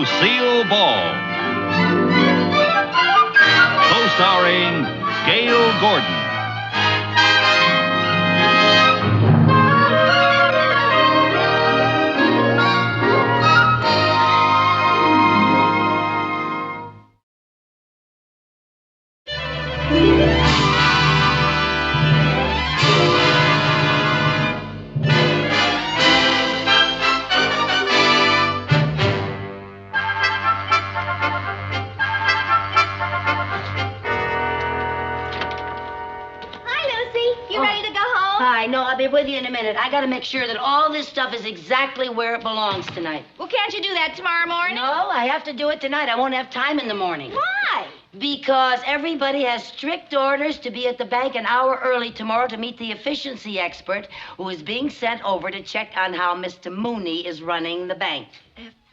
Lucille Ball. Co-starring Gale Gordon. I'll be with you in a minute. I gotta make sure that all this stuff is exactly where it belongs tonight. Well, can't you do that tomorrow morning? No, I have to do it tonight. I won't have time in the morning. Why? Because everybody has strict orders to be at the bank an hour early tomorrow to meet the efficiency expert who is being sent over to check on how Mr. Mooney is running the bank.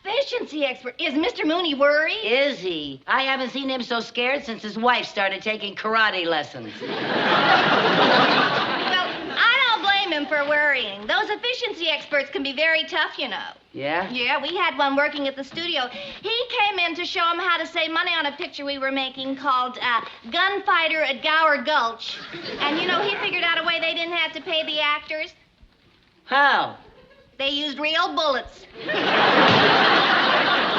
Efficiency expert? Is Mr. Mooney worried? Is he? I haven't seen him so scared since his wife started taking karate lessons. Him for worrying. Those efficiency experts can be very tough, you know. Yeah? Yeah, we had one working at the studio. He came in to show him how to save money on a picture we were making called Gunfighter at Gower Gulch. And, you know, he figured out a way they didn't have to pay the actors. How? They used real bullets.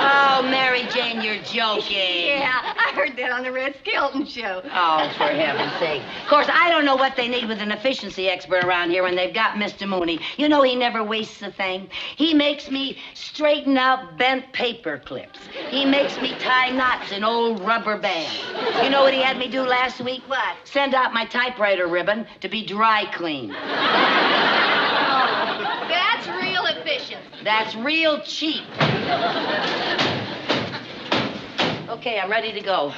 Oh, Mary Jane, you're joking. Yeah, I heard that on the Red Skelton show. Oh, for heaven's sake. Of course, I don't know what they need with an efficiency expert around here when they've got Mr. Mooney. You know he never wastes a thing. He makes me straighten out bent paper clips. He makes me tie knots in old rubber bands. You know what he had me do last week? What? Send out my typewriter ribbon to be dry cleaned. That's real efficient. That's real cheap. Okay, I'm ready to go.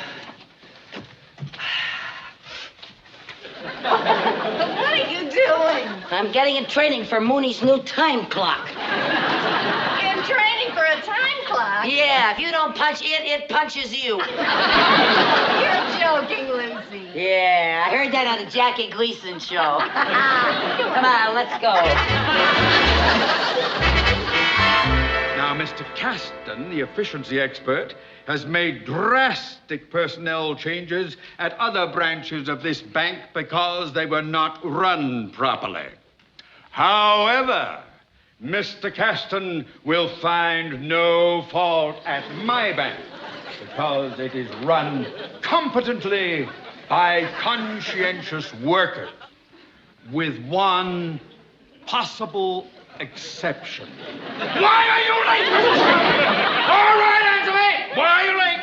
What are you doing? I'm getting in training for Mooney's new time clock. In training for a time clock? Yeah, if you don't punch it, it punches you. You're joking, Lucy. Yeah, I heard that on the Jackie Gleason show. Come on, let's go. Now, Mr. Kasten, the efficiency expert, has made drastic personnel changes at other branches of this bank because they were not run properly. However, Mr. Kasten will find no fault at my bank because it is run competently by conscientious workers, with one possible exception. Why are you late? All right, answer me. Why are you late?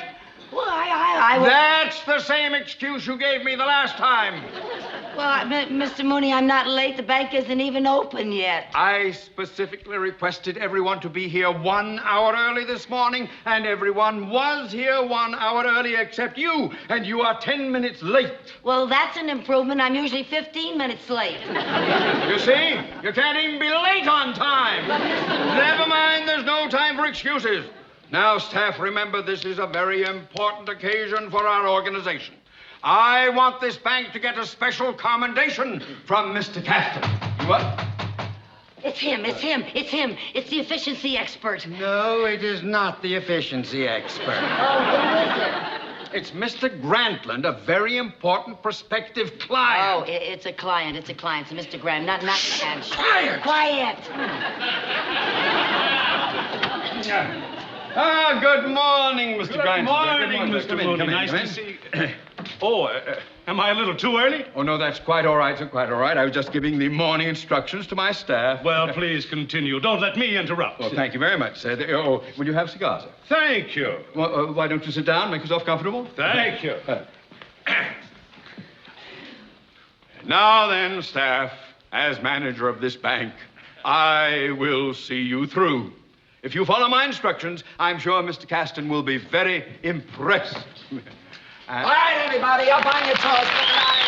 Well, That's the same excuse you gave me the last time. Well, Mr. Mooney, I'm not late. The bank isn't even open yet. I specifically requested everyone to be here 1 hour early this morning, and everyone was here 1 hour early except you, and you are 10 minutes late. Well, that's an improvement. I'm usually 15 minutes late. You see? You can't even be late on time. Never mind, there's no time for excuses. Now, staff, remember, this is a very important occasion for our organization. I want this bank to get a special commendation from Mr. Kasten. You what? It's him. It's the efficiency expert. No, it is not the efficiency expert. Oh, who is it? It's Mr. Grantland, a very important prospective client. Oh, it's a client. It's Mr. Graham, not Cash. Quiet! Quiet! Good morning, Mr. Grantland. Good morning, Mr. Mooney. Nice to see you. Am I a little too early? Oh, no, that's quite all right, sir, quite all right. I was just giving the morning instructions to my staff. Well, please continue. Don't let me interrupt. Well, thank you very much, sir. Will you have cigars, sir? Thank you. Well, why don't you sit down, make yourself comfortable? Thank you. Now then, staff, as manager of this bank, I will see you through. If you follow my instructions, I'm sure Mr. Kasten will be very impressed. All right, everybody, up on your toes. Look at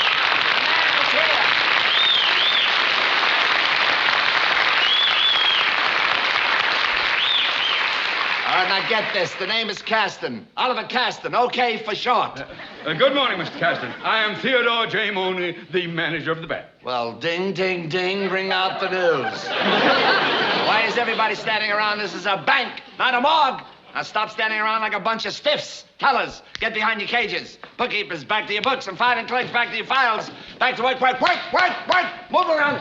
All right, now get this. The name is Kasten. Oliver Kasten, okay for short. Good morning, Mr. Kasten. I am Theodore J. Mooney, the manager of the bank. Well, ding, ding, ding, bring out the news. Why is everybody standing around? This is a bank, not a morgue. Now stop standing around like a bunch of stiffs. Tellers, get behind your cages. Bookkeepers, back to your books. And filing clerks, back to your files. Back to work. Move around.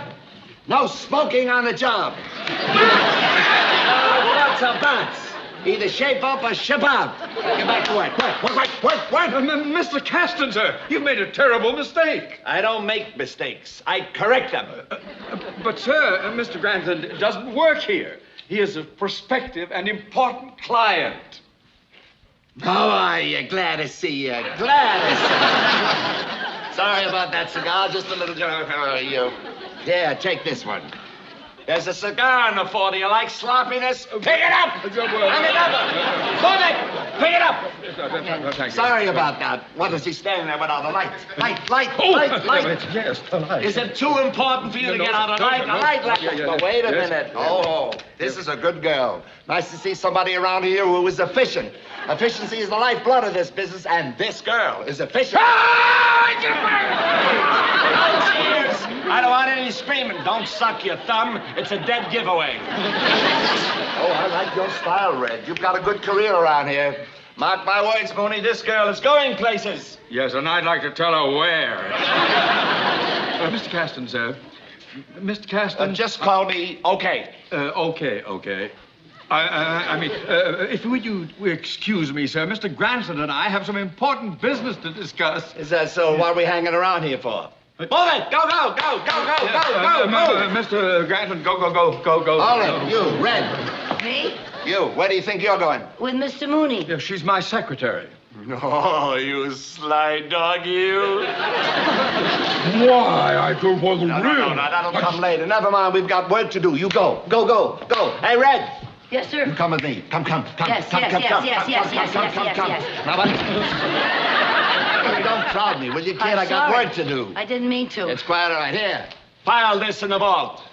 No smoking on the job. What's a bounce? Either shape up or ship out. Get back to work. Work. Mr. Kasten, sir, you've made a terrible mistake. I don't make mistakes. I correct them. But, sir, Mr. Granton doesn't work here. He is a prospective and important client. How are you? Glad to see you. Glad to see you. Sorry about that cigar. Just a little jar. How are you? Here, take this one. There's a cigar in the 40. You like sloppiness? Pick it up! Pick it up! Thank you. Sorry about that. What is he standing there without a light? Light. Yes, the light. Is it too important for you to get out a light? A light. But wait a minute. Oh, this is a good girl. Nice to see somebody around here who is efficient. Efficiency is the lifeblood of this business, and this girl is efficient. I don't want any screaming. Don't suck your thumb. It's a dead giveaway. Oh, I like your style, Red. You've got a good career around here. Mark my words, Mooney, this girl is going places. Yes, and I'd like to tell her where. Mr. Kasten, sir. Mr. Kasten. Just call me OK. Okay. I mean, if you excuse me, sir, Mr. Granton and I have some important business to discuss. Is that so? What are we hanging around here for? Move it! Go! Mr. Granton, go. All right, you, Red. Me? You, where do you think you're going? With Mr. Mooney. Yeah, she's my secretary. Oh, you sly dog, you. Why? I don't want to No, that'll come later. Never mind, we've got work to do. You go. Go. Hey, Red. Yes, sir. You come with me. Come. Yes. Now, what? Don't crowd me, will you, kid? I got work to do. I didn't mean to. It's quiet right here. File this in the vault.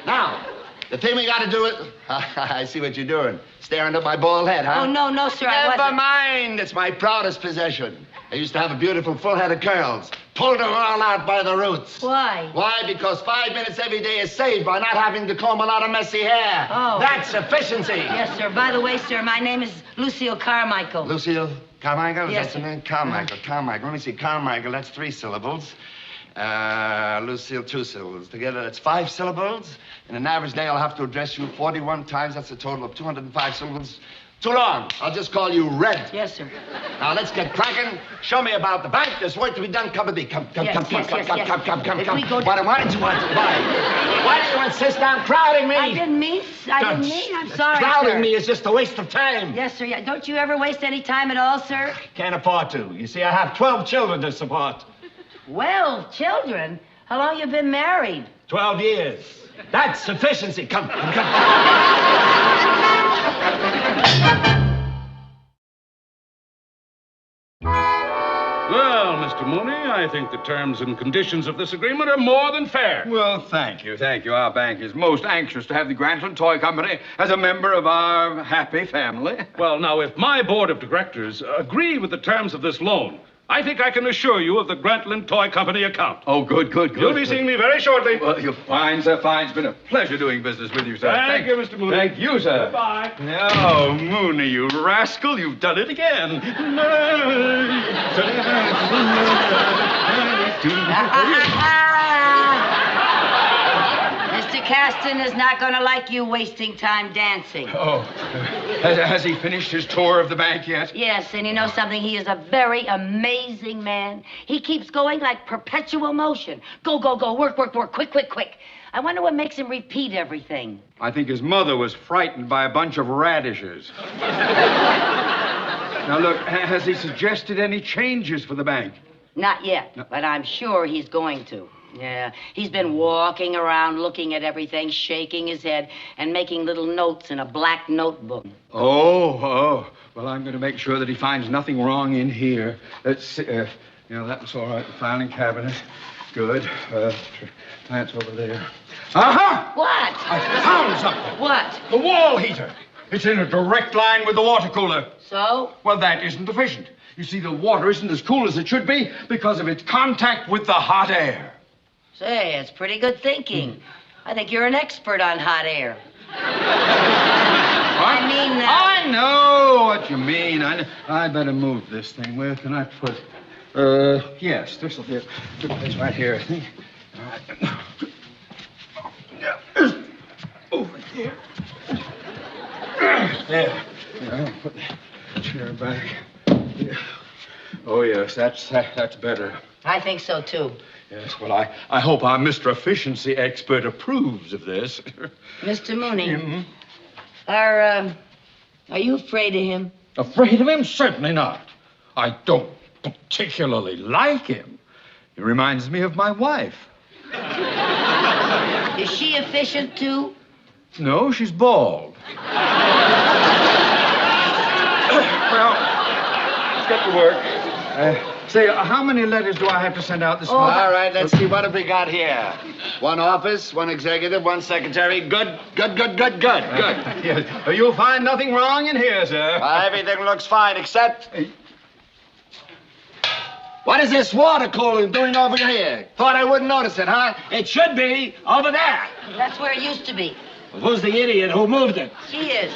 Now, the thing we got to do is... I see what you're doing. Staring at my bald head, huh? Oh, no, sir, I Never wasn't. mind. It's my proudest possession. I used to have a beautiful full head of curls. Pulled them all out by the roots. Why? Why? Because 5 minutes every day is saved by not having to comb a lot of messy hair. Oh. That's efficiency. Yes, sir. By the way, sir, my name is Lucille Carmichael. Lucille Carmichael? Yes, That's the sir. name? Carmichael. Let me see. Carmichael, that's 3 syllables. Lucille, 2 syllables. Together, that's 5 syllables. In an average day, I'll have to address you 41 times. That's a total of 205 syllables. Too long. I'll just call you Red. Yes, sir. Now, let's get cracking. Show me about the bank. There's work to be done. Come with me. Come. Yes. Come. If we go Why did you want to buy? Why do you insist on crowding me? I didn't mean. I'm sorry, Crowding sir. me is just a waste of time. Yes, sir. Yeah. Don't you ever waste any time at all, sir? Can't afford to. You see, I have 12 children to support. Well, children, how long you been married? 12 years. That's sufficiency. Come. Well, Mr. Mooney, I think the terms and conditions of this agreement are more than fair. Well, thank you. Our bank is most anxious to have the Granton Toy Company as a member of our happy family. Well, now, if my board of directors agree with the terms of this loan, I think I can assure you of the Grantland Toy Company account. Oh, good. You'll be seeing me very shortly. Well, you're fine, sir, fine. It's been a pleasure doing business with you, sir. Thank you, Mr. Mooney. Thank you, sir. Goodbye. Oh, Mooney, you rascal, you've done it again. Mr. Kasten is not going to like you wasting time dancing. Oh, has he finished his tour of the bank yet? Yes, and you know something? He is a very amazing man. He keeps going like perpetual motion. Go, work, quick. I wonder what makes him repeat everything. I think his mother was frightened by a bunch of radishes. Now, look, has he suggested any changes for the bank? Not yet, but I'm sure he's going to. Yeah, he's been walking around looking at everything, shaking his head, and making little notes in a black notebook. Oh. Well, I'm going to make sure that he finds nothing wrong in here. Let's see. That's all right. The filing cabinet. Good. Plants over there. Aha! What? I found something. What? The wall heater. It's in a direct line with the water cooler. So? Well, that isn't efficient. You see, the water isn't as cool as it should be because of its contact with the hot air. Say, it's pretty good thinking. I think you're an expert on hot air. I mean I know what you mean. I better move this thing. Where can I put... yes, this will be a good place right here, I think. All right. Over here. There. I'll put the chair back. Yeah. Oh, yes, that's better. I think so, too. Yes, well, I hope our Mr. Efficiency expert approves of this. Mr. Mooney, Mm-hmm. are you afraid of him? Afraid of him? Certainly not. I don't particularly like him. He reminds me of my wife. Is she efficient, too? No, she's bald. Well, let's get to work. Say, how many letters do I have to send out this morning? All right, let's see. What have we got here? One office, one executive, one secretary. Good. Yes. You'll find nothing wrong in here, sir. Everything looks fine, except... What is this water cooler doing over here? Thought I wouldn't notice it, huh? It should be over there. That's where it used to be. Well, who's the idiot who moved it? She is.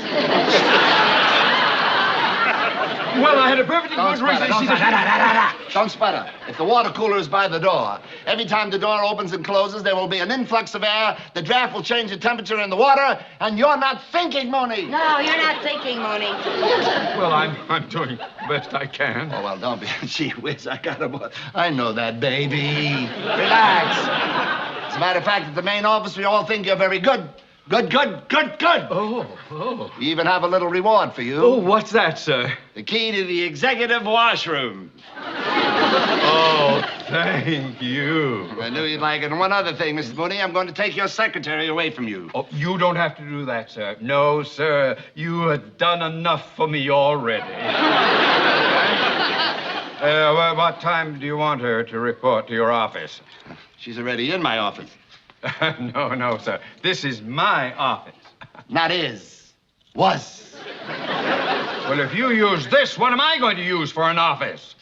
Well, I had a perfectly good reason to see that. Don't sputter. If the water cooler is by the door, every time the door opens and closes, there will be an influx of air. The draft will change the temperature in the water, and you're not thinking, Mooney. No, you're not thinking, Mooney. Well, I'm doing the best I can. Oh, well, don't be. Gee whiz, I know that, baby. Relax. As a matter of fact, at the main office, we all think you're very good. Good. Oh. We even have a little reward for you. Oh, what's that, sir? The key to the executive washroom. Oh, thank you. I knew you'd like it. And one other thing, Mrs. Mooney, I'm going to take your secretary away from you. Oh, you don't have to do that, sir. No, sir. You have done enough for me already. Well, what time do you want her to report to your office? She's already in my office. No, sir. This is my office. Not is. Was. Well, if you use this, what am I going to use for an office?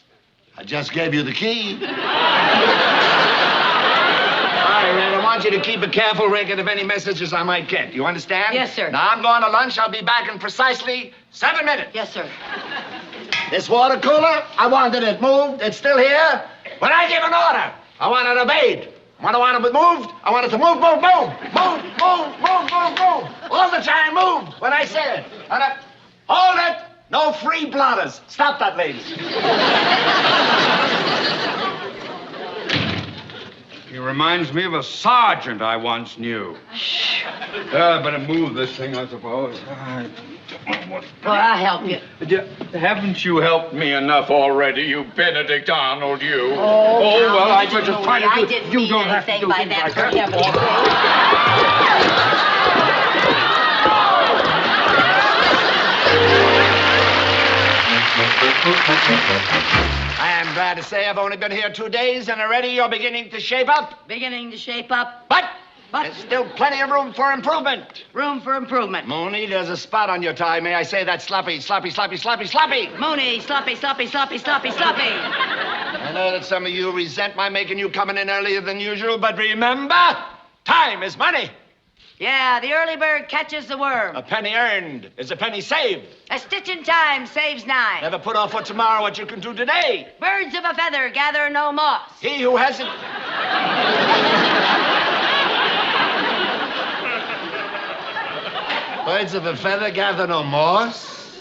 I just gave you the key. All right, Red, I want you to keep a careful record of any messages I might get. You understand? Yes, sir. Now, I'm going to lunch. I'll be back in precisely 7 minutes. Yes, sir. This water cooler, I wanted it moved. It's still here. When I give an order, I want it obeyed. When I want it moved, I want it to move. All the time, move when I say it. Hold it. No free blotters. Stop that, ladies. He reminds me of a sergeant I once knew. Better move this thing, I suppose. Well, I'll help you. Haven't you helped me enough already, you Benedict Arnold, you? Oh, well, I better try to do... I didn't mean anything by that, for heaven's sake. I am glad to say I've only been here 2 days, and already you're beginning to shape up. Beginning to shape up. But there's still plenty of room for improvement. Room for improvement. Mooney, there's a spot on your tie. May I say that sloppy. Mooney, sloppy. I know that some of you resent my making you coming in earlier than usual, but remember, time is money. Yeah, the early bird catches the worm. A penny earned is a penny saved. A stitch in time saves 9. Never put off for tomorrow what you can do today. Birds of a feather gather no moss. He who hasn't... Birds of a feather gather no moss?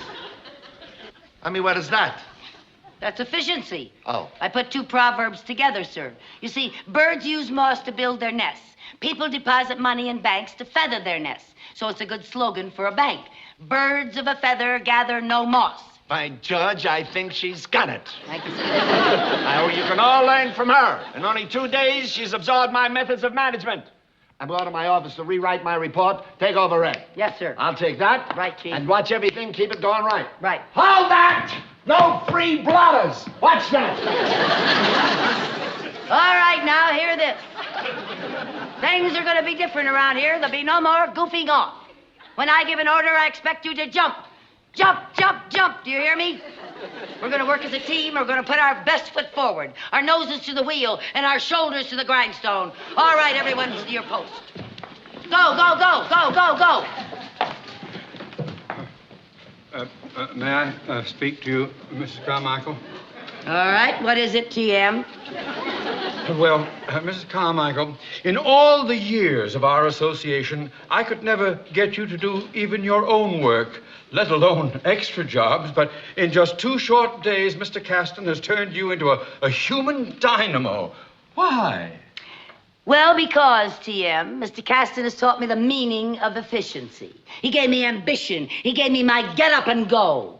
I mean, what is that? That's efficiency. Oh. I put 2 proverbs together, sir. You see, birds use moss to build their nests. People deposit money in banks to feather their nests. So it's a good slogan for a bank. Birds of a feather gather no moss. By George, I think she's got it. Thank you, sir. Now, you can all learn from her. In only 2 days, she's absorbed my methods of management. I'm going to my office to rewrite my report. Take over, Red. Yes, sir. I'll take that. Right, Chief. And watch everything. Keep it going right. Right. Hold that! No free blotters. Watch that. All right, now, hear this. Things are going to be different around here. There'll be no more goofing off. When I give an order, I expect you to jump. Jump. Do you hear me? We're going to work as a team. We're going to put our best foot forward, our noses to the wheel, and our shoulders to the grindstone. All right, everyone, to your post. Go. May I speak to you, Mrs. Carmichael? All right, what is it, TM? Well, Mrs. Carmichael, in all the years of our association, I could never get you to do even your own work, let alone extra jobs. But in just 2 short days, Mr. Kasten has turned you into a human dynamo. Why? Well, because, TM, Mr. Kasten has taught me the meaning of efficiency. He gave me ambition. He gave me my get up and go.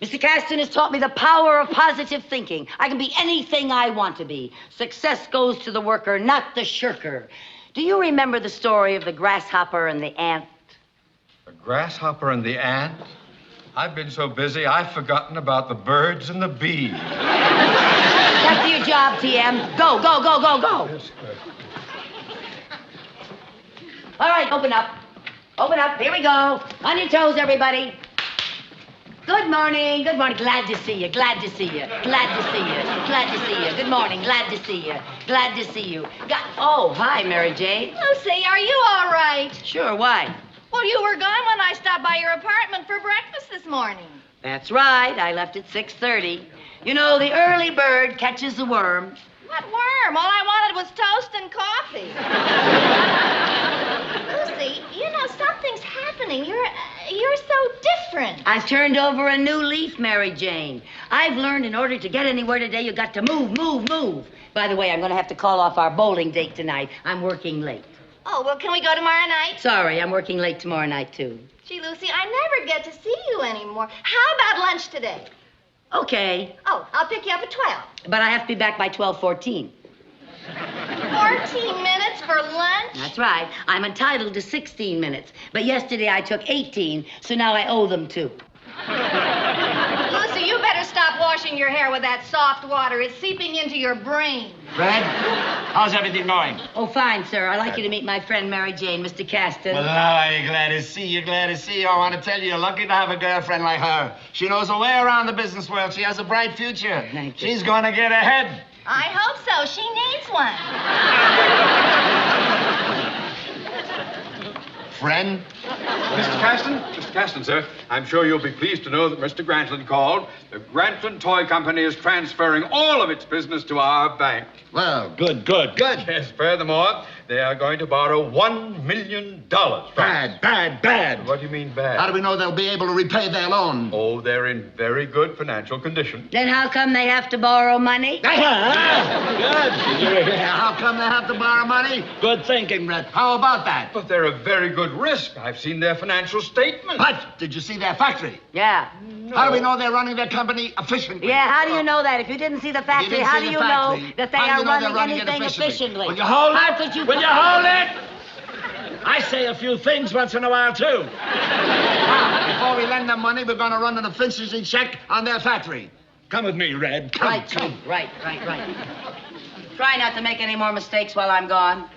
Mr. Kasten has taught me the power of positive thinking. I can be anything I want to be. Success goes to the worker, not the shirker. Do you remember the story of the grasshopper and the ant? The grasshopper and the ant? I've been so busy, I've forgotten about the birds and the bees. Back to your job, TM. Go, go, go, go, go. Yes, All right, open up. Open up. Here we go. On your toes, everybody. Good morning. Good morning. Glad to see you. Glad to see you. Glad to see you. Glad to see you. Good morning. Glad to see you. Glad to see you. Oh, hi, Mary Jane. Lucy, are you all right? Sure, why? Well, you were gone when I stopped by your apartment for breakfast this morning. That's right. I left at 6:30. You know, the early bird catches the worm. What worm? All I wanted was toast and coffee. Lucy, you know, something's happening. You're so different. I've turned over a new leaf, Mary Jane. I've learned in order to get anywhere today, you've got to move, move, move. By the way, I'm going to have to call off our bowling date tonight. I'm working late. Oh, well, can we go tomorrow night? Sorry, I'm working late tomorrow night, too. Gee, Lucy, I never get to see you anymore. How about lunch today? Okay, Oh, I'll pick you up at 12. but I have to be back by 12:14. 14 minutes for lunch? That's right. I'm entitled to 16 minutes. But yesterday I took 18, so now I owe them 2. Lucy, you better stop washing your hair with that soft water. It's seeping into your brain. Fred, how's everything going? Oh, fine, sir. I'd like you to meet my friend Mary Jane, Mr. Kasten. Well, I'm glad to see you, glad to see you. I want to tell you, you're lucky to have a girlfriend like her. She knows her way around the business world. She has a bright future. Thank you. She's going to get ahead. I hope so. She needs one. Friend? Mr. Kasten? Mr. Kasten, sir, I'm sure you'll be pleased to know that Mr. Grantland called. The Grantland Toy Company is transferring all of its business to our bank. Well, good, good, good. Yes, furthermore, they are going to borrow $1 million. Bad, bad, bad. What do you mean bad? How do we know they'll be able to repay their loan? Oh, they're in very good financial condition. Then how come they have to borrow money? Good. How come they have to borrow money? Good thinking, Red. How about that? But they're a very good risk. I've seen their financial statement. But did you see their factory? Yeah. How do we know they're running their company efficiently? Yeah, how do you know that? If you didn't see the factory, didn't how see do the you know factory, that they how do are you know they're running running it anything efficiently? efficiently? Will you hold How it? could you... Will you hold it? I say a few things once in a while, too. Now, before we lend them money, we're going to run an efficiency check on their factory. Come with me, Red. Come, Right, come. right. Try not to make any more mistakes while I'm gone.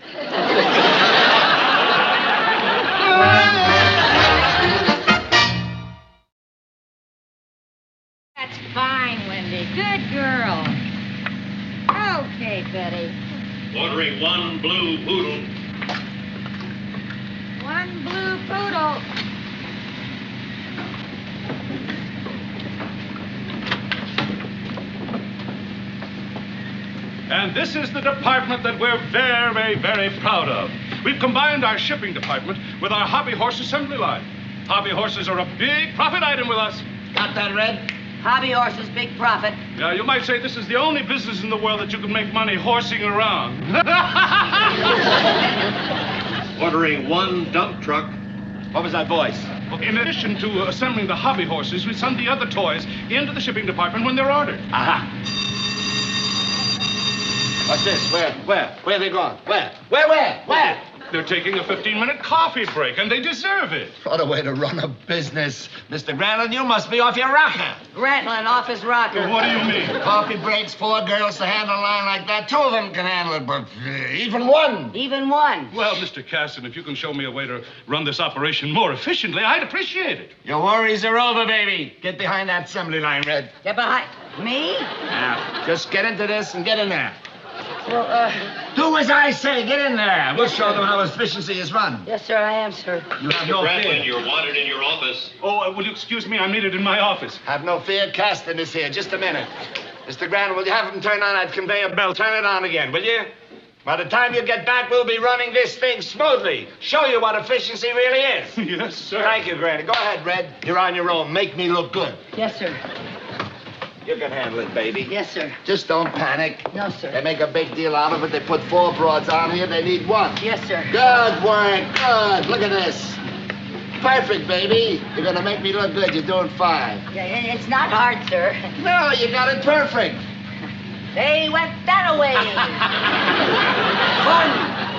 That's fine, Wendy. Good girl. Okay, Betty. Ordering 1 blue poodle. 1 blue poodle. And this is the department that we're very, very proud of. We've combined our shipping department with our hobby horse assembly line. Hobby horses are a big profit item with us. Got that, Red? Hobby horses, big profit. Yeah, you might say this is the only business in the world that you can make money horsing around. Ordering 1 dump truck. What was that voice? In addition to assembling the hobby horses, we send the other toys into the shipping department when they're ordered. Aha. What's this? Where? Where are they going? Where? They're taking a 15-minute coffee break, and they deserve it. What a way to run a business. Mr. Grantland, you must be off your rocker. Grantland off his rocker. What do you mean? Coffee breaks, 4 girls to handle a line like that. 2 of them can handle it, but even one. Even one. Well, Mr. Kasten, if you can show me a way to run this operation more efficiently, I'd appreciate it. Your worries are over, baby. Get behind that assembly line, Red. Get behind... Me? Now, just get into this and get in there. Well, Do as I say. Get in there. We'll show them how efficiency is run. yes, sir, I am, sir. You have Mr. no Bradley, fear. you're wanted in your office. Oh, will you excuse me? I'm needed in my office. Have no fear. Kasten is here. Just a minute. Mr. Grant, will you have him turn on that conveyor belt? Turn it on again, will you? By the time you get back, we'll be running this thing smoothly. Show you what efficiency really is. Yes, sir. Thank you, Granny. Go ahead, Red. You're on your own. Make me look good. Yes, sir. You can handle it, baby. Yes, sir. Just don't panic. No, They sir. make a big deal out of it. They put 4 broads on here. They need 1. Yes, sir. Good work. Good. Look at this. Perfect, baby. You're going to make me look good. You're doing fine. Yeah, it's not hard, sir. No, you got it perfect. They went that way.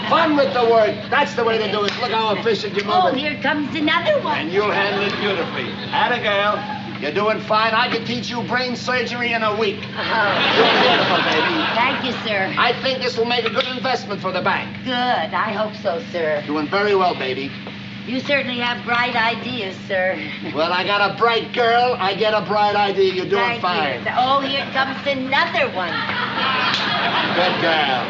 Fun with the work. That's the way to do it. Look how efficient you're Oh, moving. here comes another one. And you'll handle it beautifully. Atta girl. You're doing fine. I can teach you brain surgery in a week. You're beautiful, baby. Thank you, sir. I think this will make a good investment for the bank. Good. I hope so, sir. Doing very well, baby. You certainly have bright ideas, sir. Well, I got a bright girl. I get a bright idea. You're doing Thank fine. you. Oh, here comes another one. Good girl.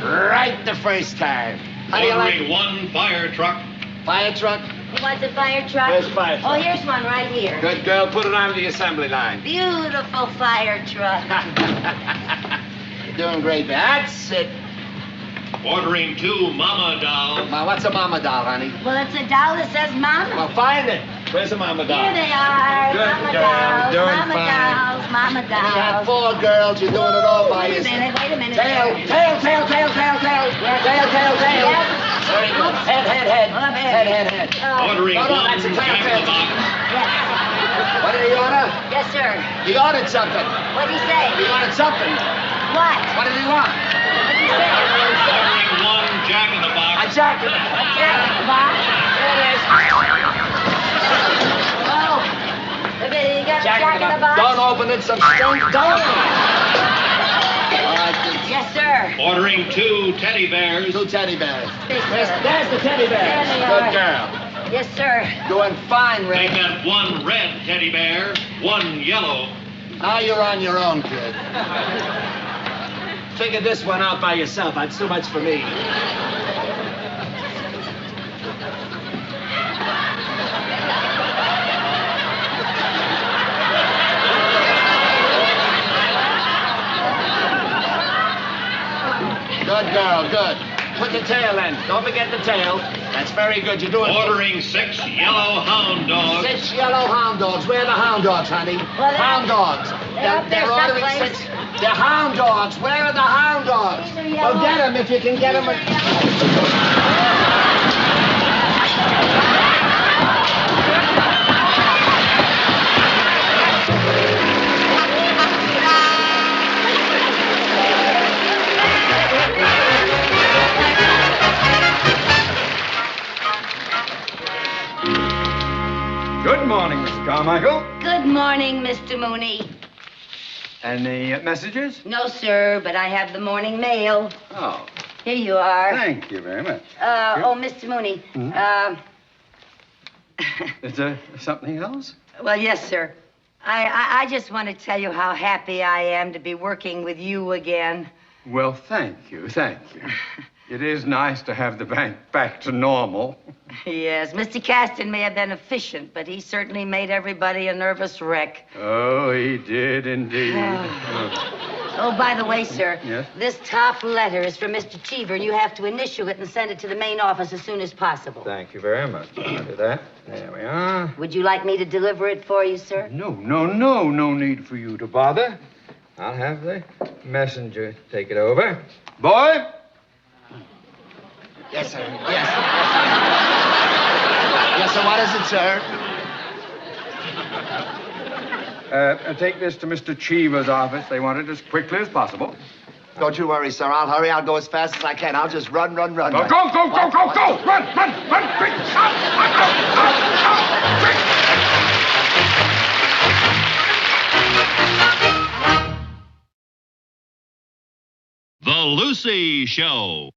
Right the first time. How do you like Ordering 1 fire truck. fire truck? You want the fire truck? Where's the fire truck? Oh, here's one right here. Good girl. Put it on the assembly line. Beautiful fire truck. You're doing great, baby. That's it. Ordering 2 mama dolls. Ma, what's a mama doll, honey? Well, it's a doll that says mama. Well, find it. Where's the mama doll? Here they are. Good Mama girl. dolls, Doing mama fine. dolls, mama You have dolls. 4 girls. You're doing it all by Wait a yourself. minute, wait a minute. Tail. Yes. Tail. Tail. Tail. Tail. Tail. Tail. Tail. Tail. Yes. Very good. Head. Head. Head. Oh, baby. Head. Head. Head. Ordering No, no, 1 that's a tail, jack in tail. the box. Yes. What did he order? Yes, sir. He ordered something. What'd he say? He ordered something. What? What did he want? What'd he say? Ordering 1 jack in the A box. jacket. Jack, box. There it is. Oh. You got Jack in the box? Don't open it. Some stink. Don't. Yes, sir. Ordering 2 teddy bears. 2 teddy bears. Yes, sir. There's the teddy bears. There they Good are. girl. Yes, sir. Doing fine, They Ray. got 1 red teddy bear, 1 yellow. Now you're on your own, kid. Figure this one out by yourself. That's too much for me. Good girl, good. Put the tail in. Don't forget the tail. That's very good. You're doing Ordering 6 yellow hound dogs. 6 yellow hound dogs. Where are the hound dogs, honey? Well, hound dogs. they're up there ordering someplace. 6. They're hound dogs. Where are the hound dogs? These are yellow. Well, get them if you can get them. Good morning, Miss Carmichael. Good morning, Mr. Mooney. Any messages? No, sir, but I have the morning mail. Oh, Here you are. thank you very much. Oh, Mr. Mooney. Is there something else? Well, yes, sir. I just want to tell you how happy I am to be working with you again. Well, thank you. It is nice to have the bank back to normal. Yes, Mr. Kasten may have been efficient, but he certainly made everybody a nervous wreck. Oh, he did indeed. Oh, by the way, sir. Yes? This top letter is from Mr. Cheever, and you have to initial it and send it to the main office as soon as possible. Thank you very much. I'll do that. There we are. Would you like me to deliver it for you, sir? No need for you to bother. I'll have the messenger take it over. Boy, Yes, sir. Yes. Yes, sir. What is it, sir? take this to Mr. Cheever's office. They want it as quickly as possible. Don't you worry, sir. I'll hurry. I'll go as fast as I can. I'll just run. Go! Run! Quick! Quick! The Lucy Show.